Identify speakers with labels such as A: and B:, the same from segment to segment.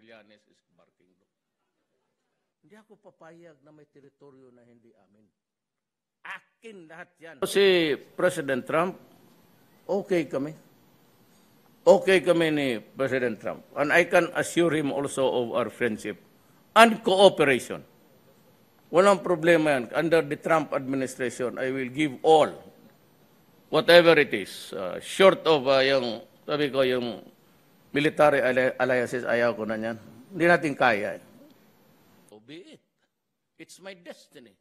A: Trillanes is barking dog. Hindi ako papayag na may teritoryo na hindi amin. Akin lahat yan. Si President Trump, okay kami. Okay kami ni President Trump. And I can assure him also of our friendship and cooperation. Walang problema yan. Under the Trump administration, I will give all, whatever it is, short of yung, sabi ko, yung military alliances, ayaw ko na yan. Hindi natin kaya. So be it. It's my destiny.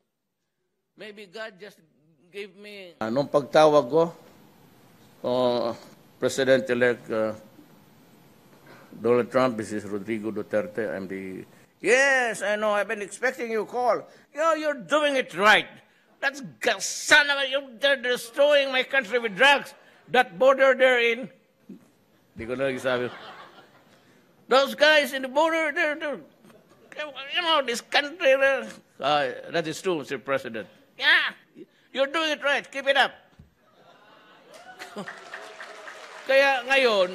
A: Maybe God just gave me... Nung pagtawag ko, President-elect Donald Trump, this is Rodrigo Duterte, I'm the... Yes, I know, I've been expecting your call. You're doing it right. That's son of a... They're destroying my country with drugs. That border they're in... Di ko na sabi. Those guys in the border, they're you know, this country... that is true, Mr. President. Yeah, you're doing it right. Keep it up. Kaya ngayon,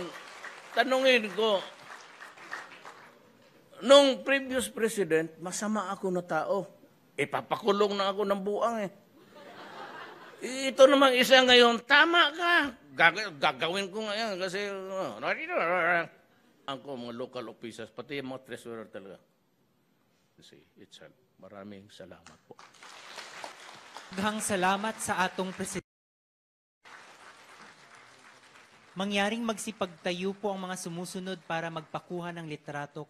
A: tanungin ko, nung previous president, masama ako na tao. Papakulong na ako ng buang eh. Ito namang isa ngayon, tama ka. Gagawin ko ngayon kasi, ako mga local officers, pati yung mga treasurer talaga. See, it's maraming salamat po.
B: Daghang salamat sa atong presidente. Mangyaring magsipagtayo po ang mga sumusunod para magpakuha ng litrato